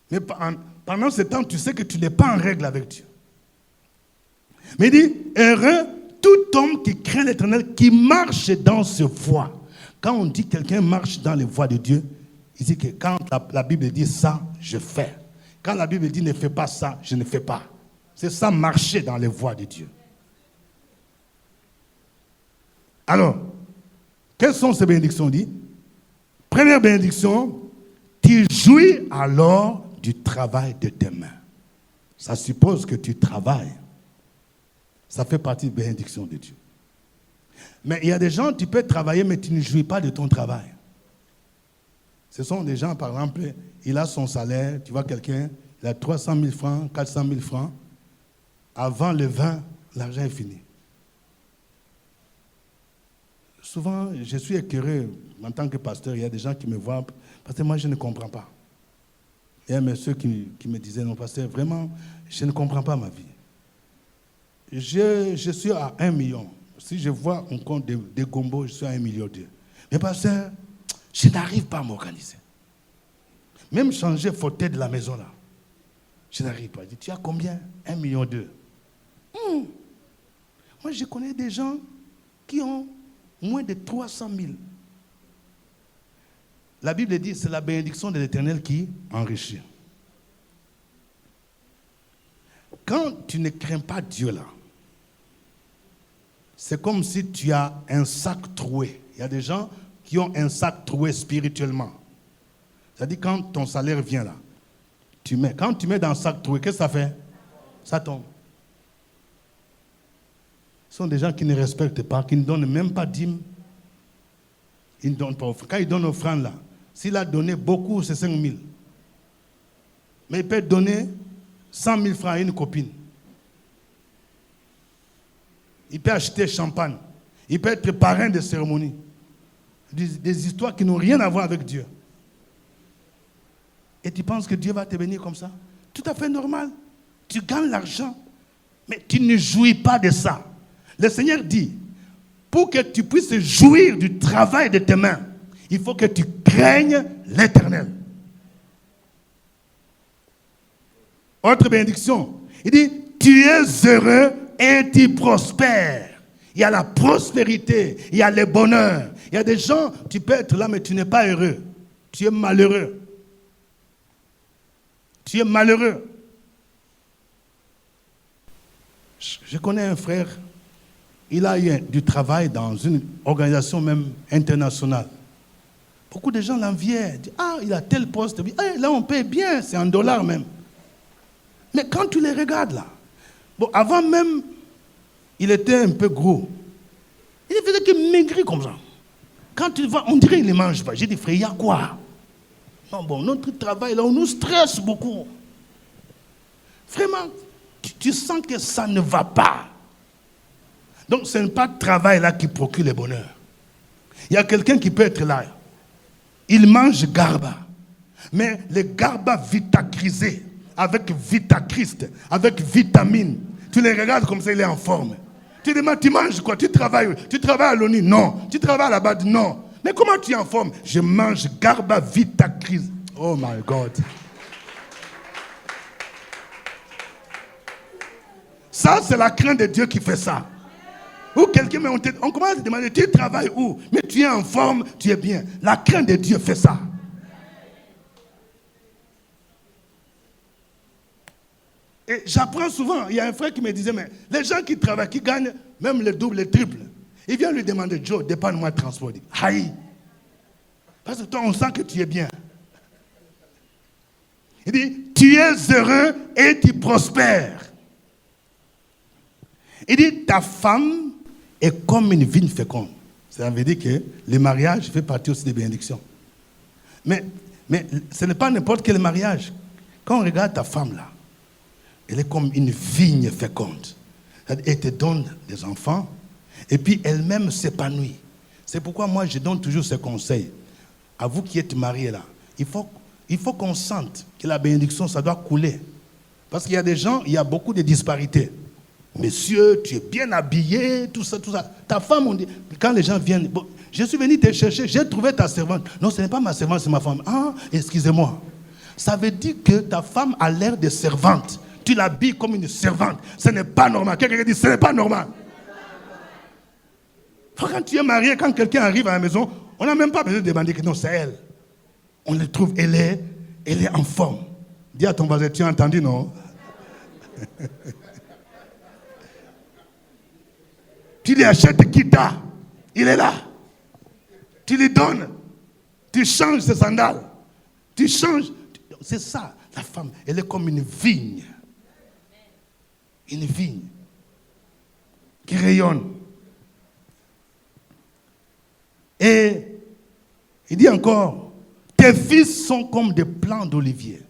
mais pendant ce temps, tu sais que tu n'es pas en règle avec Dieu. Mais il dit, heureux tout homme qui craint l'Éternel, qui marche dans ses voies. Quand on dit que quelqu'un marche dans les voies de Dieu, il dit que quand la Bible dit ça, je fais. Quand la Bible dit ne fais pas ça, je ne fais pas. C'est ça, marcher dans les voies de Dieu. Alors, quelles sont ces bénédictions dit? Première bénédiction, tu jouis alors du travail de tes mains. Ça suppose que tu travailles. Ça fait partie de la bénédiction de Dieu. Mais il y a des gens, tu peux travailler, mais tu ne jouis pas de ton travail. Ce sont des gens, par exemple, il a son salaire, tu vois quelqu'un, il a 300 000 francs, 400 000 francs. Avant le 20, l'argent est fini. Souvent, je suis écœuré en tant que pasteur. Il y a des gens qui me voient, parce que moi, je ne comprends pas. Il y a mes soeurs qui me disaient, non, pasteur, vraiment, je ne comprends pas ma vie. Je suis à 1 million. Si je vois un compte de Gombo, je suis à 1,2 million. Mais pasteur, je n'arrive pas à m'organiser. Même changer fauteuil de la maison là, je n'arrive pas. Je dis, tu as combien? 1,2 million. Moi, je connais des gens qui ont moins de 300 000. La Bible dit, c'est la bénédiction de l'Éternel qui enrichit. Quand tu ne crains pas Dieu là, c'est comme si tu as un sac troué. Il y a des gens qui ont un sac troué spirituellement. C'est-à-dire quand ton salaire vient là, quand tu mets dans un sac troué, qu'est-ce que ça fait? Ça tombe. Ce sont des gens qui ne respectent pas, qui ne donnent même pas dîme. Ils ne donnent pas offrande. Quand ils donnent offrande là, s'il a donné beaucoup, c'est 5 000. Mais il peut donner 100 000 francs à une copine. Il peut acheter champagne. Il peut être parrain de cérémonies. Des histoires qui n'ont rien à voir avec Dieu. Et tu penses que Dieu va te bénir comme ça? Tout à fait normal. Tu gagnes l'argent, mais tu ne jouis pas de ça. Le Seigneur dit, pour que tu puisses jouir du travail de tes mains, il faut que tu craignes l'Éternel. Autre bénédiction, il dit, tu es heureux et tu prospères. Il y a la prospérité, il y a le bonheur. Il y a des gens, tu peux être là, mais tu n'es pas heureux. Tu es malheureux. Tu es malheureux. Je connais un frère, il a eu du travail dans une organisation même internationale. Beaucoup de gens l'enviaient. Disent, ah, il a tel poste. Ah, là, on paye bien, c'est en dollars même. Mais quand tu les regardes là, bon, avant même, il était un peu gros. Il faisait que maigrir comme ça. Quand tu vois, on dirait qu'il ne mange pas. J'ai dit, frère, il y a quoi? Non, bon, notre travail là, on nous stresse beaucoup. Vraiment, tu sens que ça ne va pas. Donc, ce n'est pas le travail là qui procure le bonheur. Il y a quelqu'un qui peut être là. Il mange garba. Mais le garba vitacrisé, avec vitachrist, avec vitamine. Tu les regardes comme ça, il est en forme. Tu demandes, tu manges quoi? Tu travailles à l'ONU? Non. Tu travailles à la BAD? Non. Mais comment tu es en forme? Je mange Garba Vita Crise. Oh my God. Ça, c'est la crainte de Dieu qui fait ça. Ou quelqu'un, on commence à te demander, tu travailles où? Mais tu es en forme, tu es bien. La crainte de Dieu fait ça. Et j'apprends souvent, il y a un frère qui me disait, mais les gens qui travaillent, qui gagnent même le double, le triple, il vient lui demander, Joe, dépanne-moi de transport. Il dit, aïe. Parce que toi, on sent que tu es bien. Il dit, tu es heureux et tu prospères. Il dit, ta femme est comme une vigne féconde. Ça veut dire que le mariage fait partie aussi des bénédictions. Mais ce n'est pas n'importe quel mariage. Quand on regarde ta femme là, elle est comme une vigne féconde. Elle te donne des enfants et puis elle-même s'épanouit. C'est pourquoi moi je donne toujours ce conseil. À vous qui êtes mariés là, il faut qu'on sente que la bénédiction, ça doit couler. Parce qu'il y a des gens, il y a beaucoup de disparités. Monsieur, tu es bien habillé, tout ça, tout ça. Ta femme, on dit, quand les gens viennent, bon, je suis venu te chercher, j'ai trouvé ta servante. Non, ce n'est pas ma servante, c'est ma femme. Ah, excusez-moi. Ça veut dire que ta femme a l'air de servante. Tu l'habilles comme une servante. Ce n'est pas normal. Quelqu'un dit, ce n'est pas normal. Quand tu es marié, quand quelqu'un arrive à la maison, on n'a même pas besoin de demander que non, c'est elle. On le trouve, elle est en forme. Dis à ton voisin, tu as entendu, non? Tu lui achètes Kita, il est là. Tu lui donnes. Tu changes ses sandales. Tu changes. C'est ça, la femme. Elle est comme une vigne. Une vigne qui rayonne. Et il dit encore, tes fils sont comme des plants d'olivier.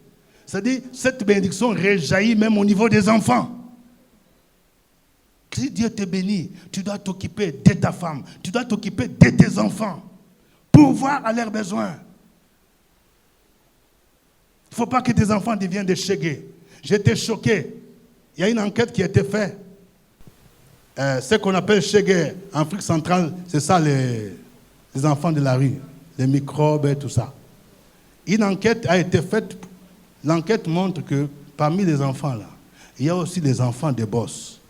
C'est-à-dire, cette bénédiction réjaillit même au niveau des enfants. Si Dieu te bénit, tu dois t'occuper de ta femme, tu dois t'occuper de tes enfants, pourvoir à leurs besoins. Il ne faut pas que tes enfants deviennent des chégués. J'étais choqué. Il y a une enquête qui a été faite. Ce qu'on appelle chégués en Afrique centrale, c'est ça les enfants de la rue, les microbes et tout ça. Une enquête a été faite. L'enquête montre que parmi les enfants là, il y a aussi des enfants de boss.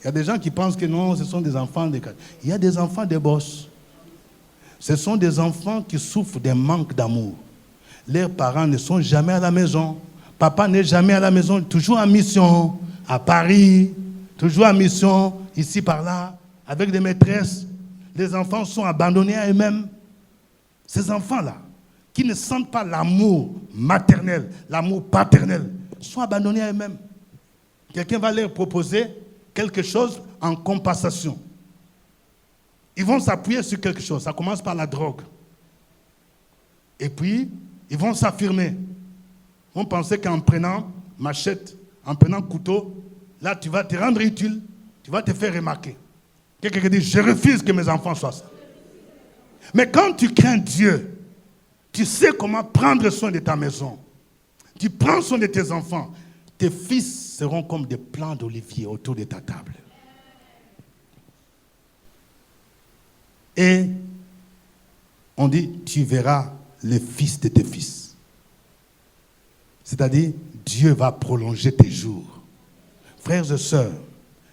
Il y a des gens qui pensent que non, ce sont des enfants de... Il y a des enfants de boss. Ce sont des enfants qui souffrent d'un manque d'amour. Leurs parents ne sont jamais à la maison. Papa n'est jamais à la maison, toujours en mission, à Paris, toujours en mission, ici, par là, avec des maîtresses. Les enfants sont abandonnés à eux-mêmes. Ces enfants-là, qui ne sentent pas l'amour maternel, l'amour paternel, sont abandonnés à eux-mêmes. Quelqu'un va leur proposer quelque chose en compensation. Ils vont s'appuyer sur quelque chose. Ça commence par la drogue. Et puis, ils vont s'affirmer. Ils vont penser qu'en prenant machette, en prenant couteau, là, tu vas te rendre utile, tu vas te faire remarquer. Quelqu'un qui dit, je refuse que mes enfants soient ça. Mais quand tu crains Dieu, tu sais comment prendre soin de ta maison. Tu prends soin de tes enfants. Tes fils seront comme des plants d'olivier autour de ta table. Et on dit, tu verras les fils de tes fils. C'est-à-dire, Dieu va prolonger tes jours. Frères et sœurs,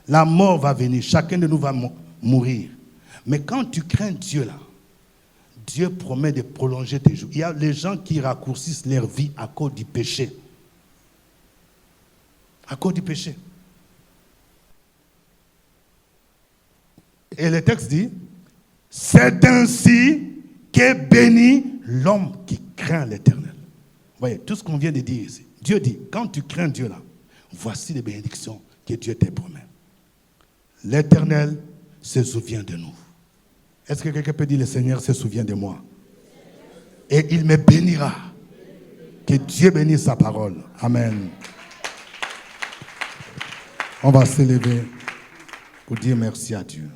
la mort va venir, chacun de nous va mourir. Mais quand tu crains Dieu là, Dieu promet de prolonger tes jours. Il y a les gens qui raccourcissent leur vie à cause du péché. À cause du péché. Et le texte dit, c'est ainsi qu'est béni l'homme qui craint l'Éternel. Vous voyez, tout ce qu'on vient de dire ici. Dieu dit, quand tu crains Dieu là, voici les bénédictions que Dieu te promet. L'Éternel se souvient de nous. Est-ce que quelqu'un peut dire, le Seigneur se souvient de moi? Et il me bénira. Que Dieu bénisse sa parole. Amen. On va s'élever pour dire merci à Dieu.